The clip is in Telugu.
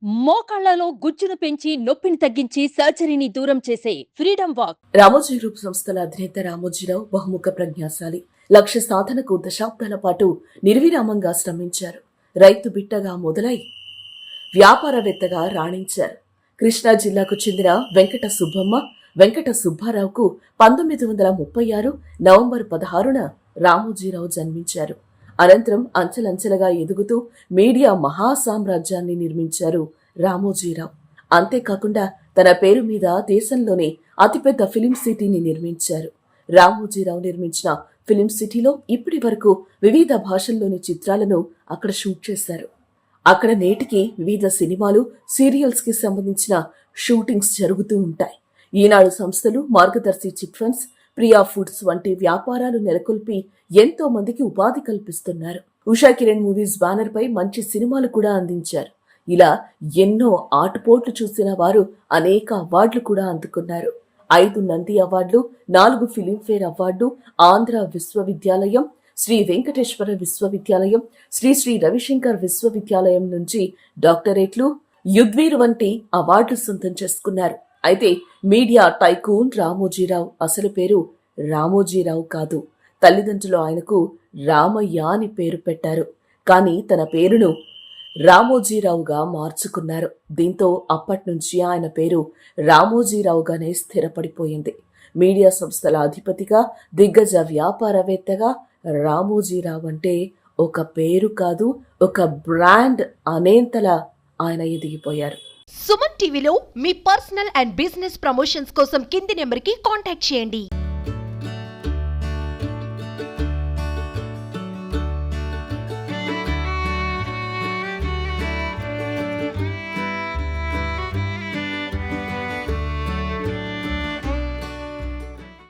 మోకాళ్లలో గుజ్జును పెంచి నొప్పిని తగ్గించి సర్జరీని దూరం చేసే ఫ్రీడమ్ వాక్. రామోజీ గ్రూప్ సంస్థల అధినేత రామోజీరావు బహుముఖ ప్రజ్ఞాశాలి. లక్ష్య సాధనకు దశాబ్దాల పాటు నిర్విరామంగా శ్రమించారు. రైతు బిడ్డగా మొదలై వ్యాపారవేత్తగా రాణించారు. కృష్ణా జిల్లాకు చెందిన వెంకట సుబ్బమ్మ, వెంకట సుబ్బారావుకు 1936 నవంబర్ 16న రామోజీరావు జన్మించారు. అనంతరం అంచెలంచెలుగా ఎదుగుతూ మీడియా మహాసామ్రాజ్యాన్ని నిర్మించారు రామోజీరావు. అంతేకాకుండా తన పేరు మీద దేశంలోనే అతిపెద్ద ఫిలిం సిటీని నిర్మించారు. రామోజీరావు నిర్మించిన ఫిలిం సిటీలో ఇప్పటి వరకు వివిధ భాషల్లోని చిత్రాలను అక్కడ షూట్ చేశారు. అక్కడ నేటికి వివిధ సినిమాలు, సీరియల్స్ కి సంబంధించిన షూటింగ్స్ జరుగుతూ ఉంటాయి. ఈనాడు సంస్థలు, మార్గదర్శి చిట్ ఫండ్స్, ప్రియా ఫుడ్స్ వంటి వ్యాపారాలు నెలకొల్పి ఎంతో మందికి ఉపాధి కల్పిస్తున్నారు. ఉషా కిరణ్ మూవీస్ బ్యానర్ పై మంచి సినిమాలు కూడా అందించారు. ఇలా ఎన్నో ఆటుపోట్లు చూసిన వారు అనేక అవార్డులు కూడా అందుకున్నారు. 5 నంది అవార్డులు, 4 ఫిలింఫేర్ అవార్డు, ఆంధ్ర విశ్వవిద్యాలయం, శ్రీ వెంకటేశ్వర విశ్వవిద్యాలయం, శ్రీ రవిశంకర్ విశ్వవిద్యాలయం నుంచి డాక్టరేట్లు, యుద్వీర్ వంటి అవార్డులు సొంతం చేసుకున్నారు. అయితే మీడియా టైకూన్ రామోజీరావు అసలు పేరు రామోజీరావు కాదు. తల్లిదండ్రులు ఆయనకు రామయ్య అని పేరు పెట్టారు. కానీ తన పేరును రామోజీరావుగా మార్చుకున్నారు. దీంతో అప్పట్నుంచి ఆయన పేరు రామోజీరావుగానే స్థిరపడిపోయింది. మీడియా సంస్థల అధిపతిగా, దిగ్గజ వ్యాపారవేత్తగా రామోజీరావు అంటే ఒక పేరు కాదు, ఒక బ్రాండ్ అనేంతలా ఆయన ఎదిగిపోయారు. సుమన్ టీవీలో మీ పర్సనల్ అండ్ బిజినెస్ ప్రమోషన్స్ కోసం కింది నెంబర్కి కాంటాక్ట్ చేయండి.